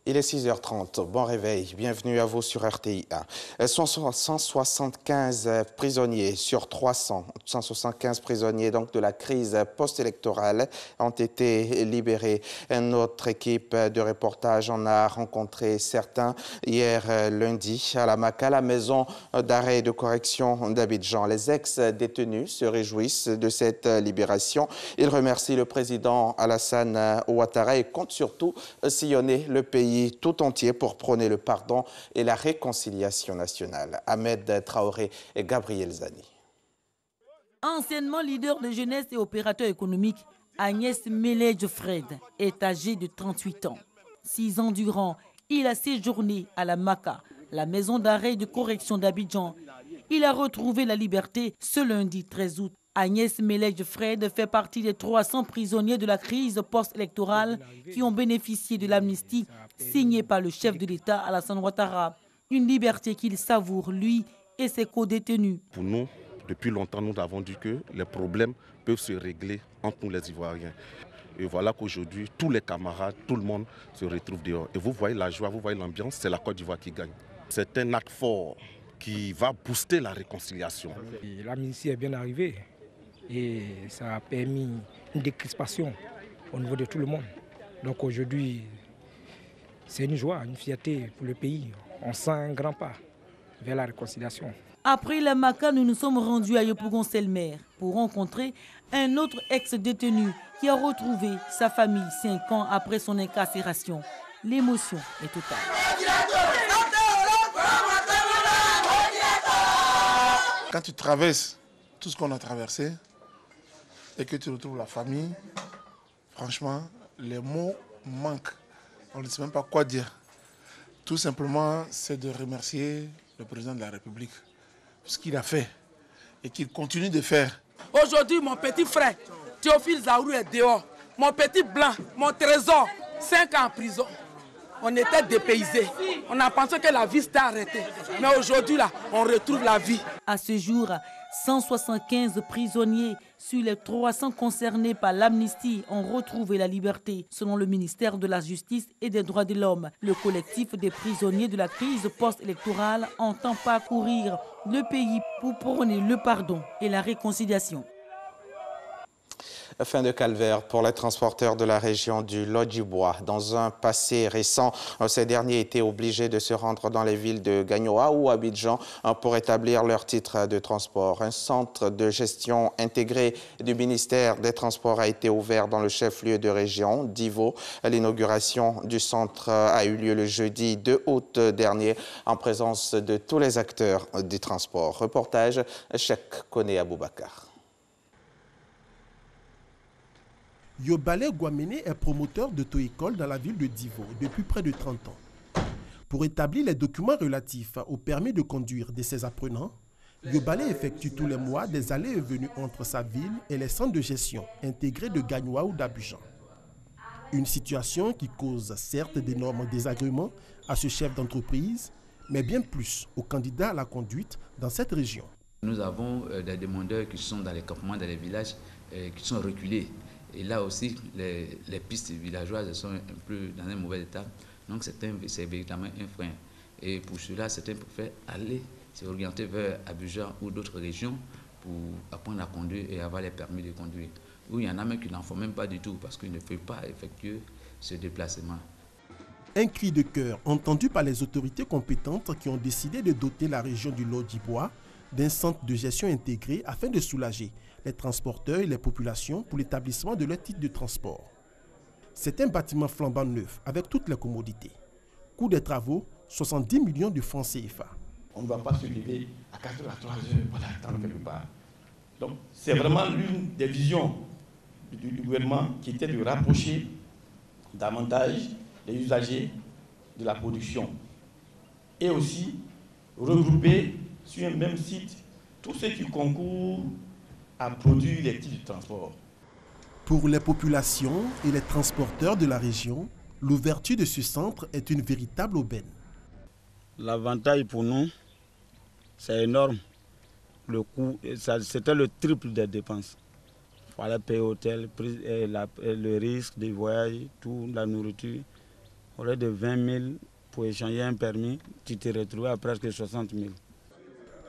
Il est 6h30, bon réveil, bienvenue à vous sur RTI 1. 175 prisonniers sur 300, 175 prisonniers donc de la crise post-électorale ont été libérés. Notre équipe de reportage en a rencontré certains hier lundi à la MACA, la maison d'arrêt et de correction d'Abidjan. Les ex-détenus se réjouissent de cette libération. Ils remercient le président Alassane Ouattara et comptent surtout sillonner le pays tout entier pour prôner le pardon et la réconciliation nationale. Ahmed Traoré et Gabriel Zani. Anciennement leader de jeunesse et opérateur économique, Agnès Melej Fred est âgée de 38 ans. 6 ans durant, il a séjourné à la MACA, la maison d'arrêt et de correction d'Abidjan. Il a retrouvé la liberté ce lundi 13 août. Agnès Melej Fred fait partie des 300 prisonniers de la crise post-électorale qui ont bénéficié de l'amnistie signée par le chef de l'État Alassane Ouattara. Une liberté qu'il savoure, lui et ses co-détenus. Pour nous, depuis longtemps, nous avons dit que les problèmes peuvent se régler entre nous les Ivoiriens. Et voilà qu'aujourd'hui, tous les camarades, tout le monde se retrouve dehors. Et vous voyez la joie, vous voyez l'ambiance, c'est la Côte d'Ivoire qui gagne. C'est un acte fort qui va booster la réconciliation. L'amnistie est bien arrivée. Et ça a permis une décrispation au niveau de tout le monde. Donc aujourd'hui, c'est une joie, une fierté pour le pays. On sent un grand pas vers la réconciliation. Après la MACA, nous nous sommes rendus à Yopougon-Selmer pour rencontrer un autre ex-détenu qui a retrouvé sa famille 5 ans après son incarcération. L'émotion est totale. Quand tu traverses tout ce qu'on a traversé, et que tu retrouves la famille, franchement, les mots manquent. On ne sait même pas quoi dire. Tout simplement, c'est de remercier le président de la République pour ce qu'il a fait et qu'il continue de faire. Aujourd'hui, mon petit frère, Théophile Zaourou est dehors. Mon petit blanc, mon trésor, 5 ans en prison. On était dépaysés. On a pensé que la vie s'était arrêtée. Mais aujourd'hui, là, on retrouve la vie. À ce jour, 175 prisonniers sur les 300 concernés par l'amnistie ont retrouvé la liberté. Selon le ministère de la Justice et des Droits de l'Homme, le collectif des prisonniers de la crise post-électorale entend parcourir le pays pour prôner le pardon et la réconciliation. Fin de calvaire pour les transporteurs de la région du Lodjibois. Dans un passé récent, ces derniers étaient obligés de se rendre dans les villes de Gagnoa ou Abidjan pour établir leur titre de transport. Un centre de gestion intégré du ministère des Transports a été ouvert dans le chef-lieu de région d'Ivo. L'inauguration du centre a eu lieu le jeudi 2 août dernier en présence de tous les acteurs du transport. Reportage Cheikh Kone Aboubakar. Yobale Guamene est promoteur d'auto-école dans la ville de Divo depuis près de 30 ans. Pour établir les documents relatifs au permis de conduire de ses apprenants, Yobale effectue tous les mois des allées et venues entre sa ville et les centres de gestion intégrés de Gagnoa ou d'Abidjan. Une situation qui cause certes d'énormes désagréments à ce chef d'entreprise, mais bien plus aux candidats à la conduite dans cette région. Nous avons des demandeurs qui sont dans les campements, dans les villages, qui sont reculés. Et là aussi, les pistes villageoises sont un peu dans un mauvais état. Donc c'est véritablement un frein. Et pour cela, certains préfèrent aller s'orienter vers Abidjan ou d'autres régions pour apprendre à conduire et avoir les permis de conduire. Ou il y en a même qui n'en font même pas du tout parce qu'ils ne peuvent pas effectuer ce déplacement. Un cri de cœur entendu par les autorités compétentes qui ont décidé de doter la région du Lodjibois d'un centre de gestion intégré afin de soulager les transporteurs et les populations pour l'établissement de leur titre de transport. C'est un bâtiment flambant neuf avec toutes les commodités. Coût des travaux, 70 millions de francs CFA. On ne va pas se lever à 4 h à 3 h pour attendre quelque part. Donc c'est vraiment l'une des visions du gouvernement qui était de rapprocher davantage les usagers de la production et aussi regrouper sur un même site tous ceux qui concourent à produire les titres de transport. Pour les populations et les transporteurs de la région, l'ouverture de ce centre est une véritable aubaine. L'avantage pour nous, c'est énorme. Le coût, c'était le triple des dépenses. Il fallait payer l'hôtel, le risque des voyages, tout, la nourriture. Au lieu de 20 000 pour échanger un permis, tu te retrouves à presque 60 000.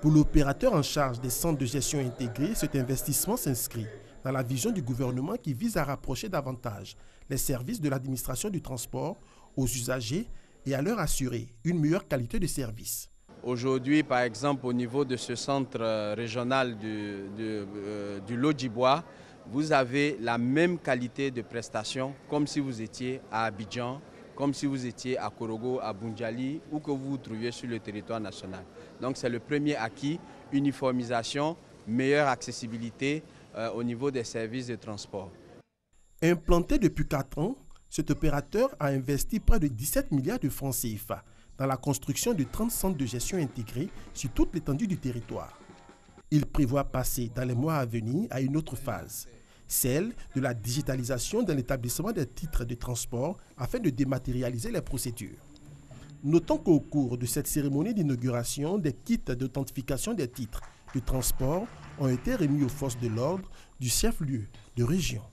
Pour l'opérateur en charge des centres de gestion intégrés, cet investissement s'inscrit dans la vision du gouvernement qui vise à rapprocher davantage les services de l'administration du transport aux usagers et à leur assurer une meilleure qualité de service. Aujourd'hui, par exemple, au niveau de ce centre régional du Lodjibois, vous avez la même qualité de prestation comme si vous étiez à Abidjan, comme si vous étiez à Korogo, à Boundiali, ou que vous vous trouviez sur le territoire national. Donc c'est le premier acquis, uniformisation, meilleure accessibilité au niveau des services de transport. Implanté depuis 4 ans, cet opérateur a investi près de 17 milliards de francs CFA dans la construction de 30 centres de gestion intégrés sur toute l'étendue du territoire. Il prévoit passer dans les mois à venir à une autre phase, celle de la digitalisation dans l'établissement des titres de transport afin de dématérialiser les procédures. Notons qu'au cours de cette cérémonie d'inauguration, des kits d'authentification des titres de transport ont été remis aux forces de l'ordre du chef-lieu de région.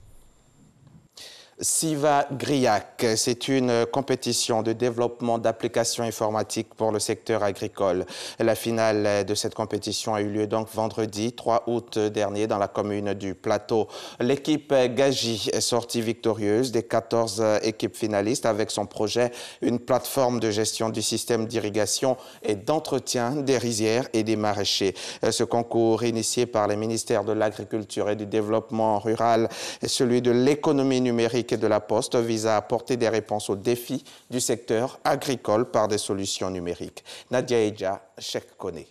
Siva Griac, c'est une compétition de développement d'applications informatiques pour le secteur agricole. La finale de cette compétition a eu lieu donc vendredi 3 août dernier dans la commune du Plateau. L'équipe Gaji est sortie victorieuse des 14 équipes finalistes avec son projet, une plateforme de gestion du système d'irrigation et d'entretien des rizières et des maraîchers. Ce concours initié par les ministères de l'Agriculture et du Développement rural et celui de l'économie numérique et de la Poste vise à apporter des réponses aux défis du secteur agricole par des solutions numériques. Nadia Eja, Cheikh Koné.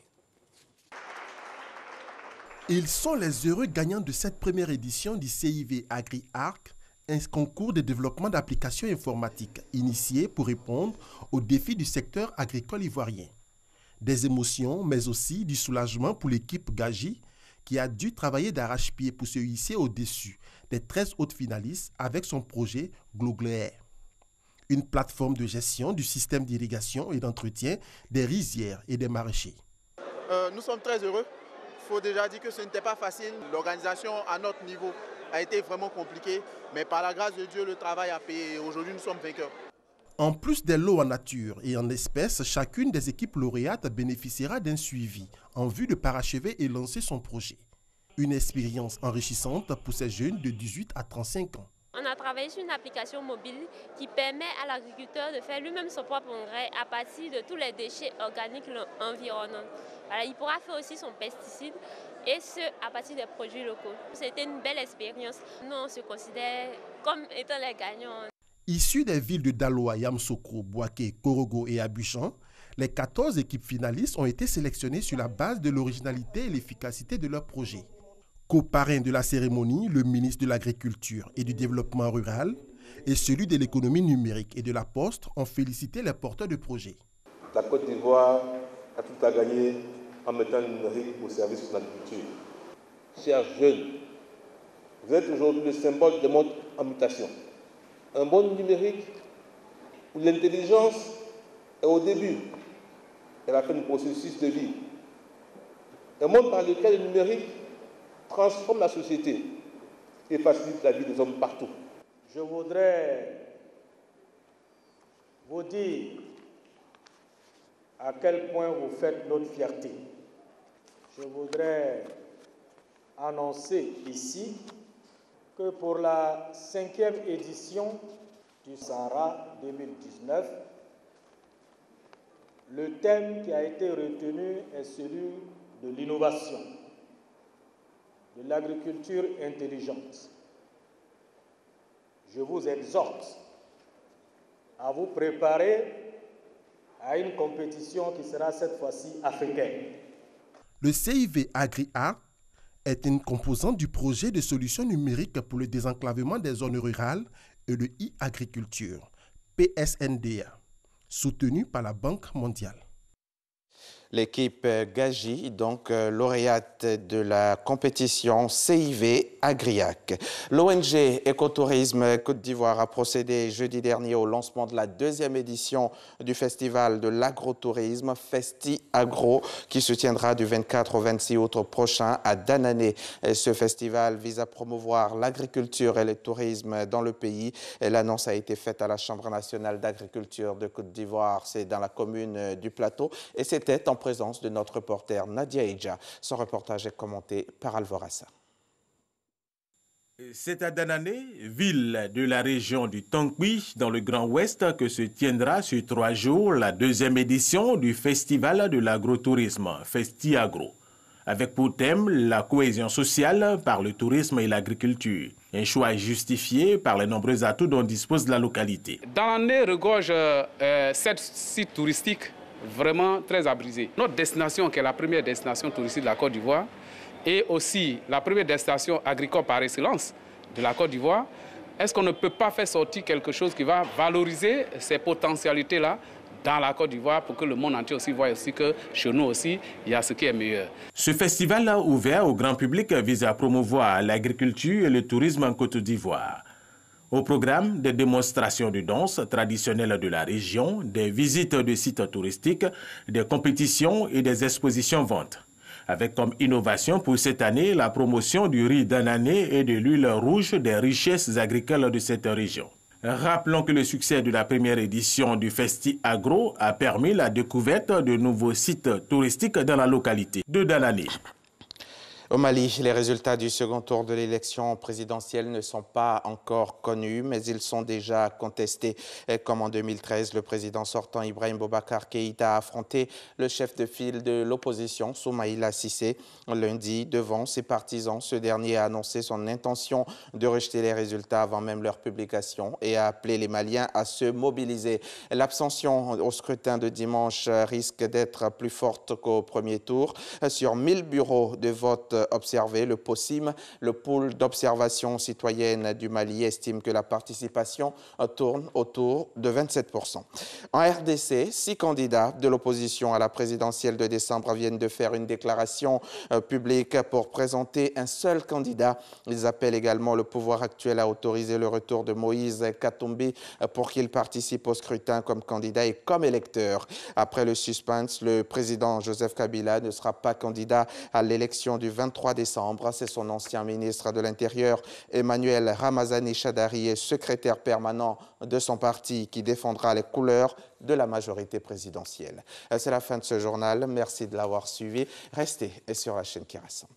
Ils sont les heureux gagnants de cette première édition du CIV Agri-Arc, un concours de développement d'applications informatiques initié pour répondre aux défis du secteur agricole ivoirien. Des émotions, mais aussi du soulagement pour l'équipe Gaji, qui a dû travailler d'arrache-pied pour se hisser au-dessus des 13 autres finalistes avec son projet Glogler, une plateforme de gestion du système d'irrigation et d'entretien des rizières et des maraîchers. Nous sommes très heureux. Il faut déjà dire que ce n'était pas facile. L'organisation à notre niveau a été vraiment compliquée, mais par la grâce de Dieu, le travail a payé et aujourd'hui nous sommes vainqueurs. En plus des lots en nature et en espèces, chacune des équipes lauréates bénéficiera d'un suivi en vue de parachever et lancer son projet. Une expérience enrichissante pour ces jeunes de 18 à 35 ans. On a travaillé sur une application mobile qui permet à l'agriculteur de faire lui-même son propre engrais à partir de tous les déchets organiques environnants. Voilà, il pourra faire aussi son pesticide et ce à partir des produits locaux. C'était une belle expérience. Nous, on se considère comme étant les gagnants. Issus des villes de Daloa, Yamsokro, Boaké, Korogo et Abidjan, les 14 équipes finalistes ont été sélectionnées sur la base de l'originalité et l'efficacité de leur projet. Co-parrain de la cérémonie, le ministre de l'Agriculture et du Développement rural et celui de l'économie numérique et de la Poste ont félicité les porteurs de projets. La Côte d'Ivoire a tout à gagner en mettant le numérique au service de l'agriculture. Chers jeunes, vous êtes aujourd'hui le symbole de monde en mutation. Un monde numérique où l'intelligence est au début et à la fin du processus de vie. Un monde par lequel le numérique transforme la société et facilite la vie des hommes partout. Je voudrais vous dire à quel point vous faites notre fierté. Je voudrais annoncer ici que pour la 5e édition du Sahara 2019, le thème qui a été retenu est celui de l'innovation, de l'agriculture intelligente. Je vous exhorte à vous préparer à une compétition qui sera cette fois-ci africaine. Le CIV Agri-Arc est une composante du projet de solutions numériques pour le désenclavement des zones rurales et le e-agriculture, PSNDA, soutenu par la Banque mondiale. L'équipe Gaji, donc lauréate de la compétition CIV Agriac. L'ONG Écotourisme Côte d'Ivoire a procédé jeudi dernier au lancement de la 2e édition du festival de l'agrotourisme Festi Agro qui se tiendra du 24 au 26 août prochain à Danané. Ce festival vise à promouvoir l'agriculture et le tourisme dans le pays. L'annonce a été faite à la Chambre nationale d'agriculture de Côte d'Ivoire, c'est dans la commune du Plateau, et c'était en présence de notre reporter Nadia Eidja. Son reportage est commenté par Alvorassa. C'est à Danané, ville de la région du Tonkwi, dans le Grand Ouest, que se tiendra sur 3 jours la 2e édition du Festival de l'agrotourisme, Festi Agro, avec pour thème la cohésion sociale par le tourisme et l'agriculture. Un choix justifié par les nombreux atouts dont dispose la localité. Danané regorge 7 sites touristiques vraiment très abrisés. Notre destination, qui est la première destination touristique de la Côte d'Ivoire, et aussi la première destination agricole par excellence de la Côte d'Ivoire, est-ce qu'on ne peut pas faire sortir quelque chose qui va valoriser ces potentialités-là dans la Côte d'Ivoire pour que le monde entier aussi voit aussi que chez nous aussi, il y a ce qui est meilleur. Ce festival ouvert au grand public vise à promouvoir l'agriculture et le tourisme en Côte d'Ivoire. Au programme, des démonstrations de danse traditionnelles de la région, des visites de sites touristiques, des compétitions et des expositions-ventes. Avec comme innovation pour cette année la promotion du riz d'Anané et de l'huile rouge des richesses agricoles de cette région. Rappelons que le succès de la première édition du Festi Agro a permis la découverte de nouveaux sites touristiques dans la localité de Danané. Au Mali, les résultats du second tour de l'élection présidentielle ne sont pas encore connus, mais ils sont déjà contestés. Comme en 2013, le président sortant Ibrahim Boubacar Keïta a affronté le chef de file de l'opposition, Soumaïla Cissé. Lundi, devant ses partisans, ce dernier a annoncé son intention de rejeter les résultats avant même leur publication et a appelé les Maliens à se mobiliser. L'abstention au scrutin de dimanche risque d'être plus forte qu'au premier tour. Sur 1000 bureaux de vote observé, le POCIM, le pôle d'observation citoyenne du Mali, estime que la participation tourne autour de 27%. En RDC, 6 candidats de l'opposition à la présidentielle de décembre viennent de faire une déclaration publique pour présenter un seul candidat. Ils appellent également le pouvoir actuel à autoriser le retour de Moïse Katumbi pour qu'il participe au scrutin comme candidat et comme électeur. Après le suspense, le président Joseph Kabila ne sera pas candidat à l'élection du 23 décembre. C'est son ancien ministre de l'Intérieur, Emmanuel Ramazani Chadari, et secrétaire permanent de son parti qui défendra les couleurs de la majorité présidentielle. C'est la fin de ce journal. Merci de l'avoir suivi. Restez sur la chaîne qui rassemble.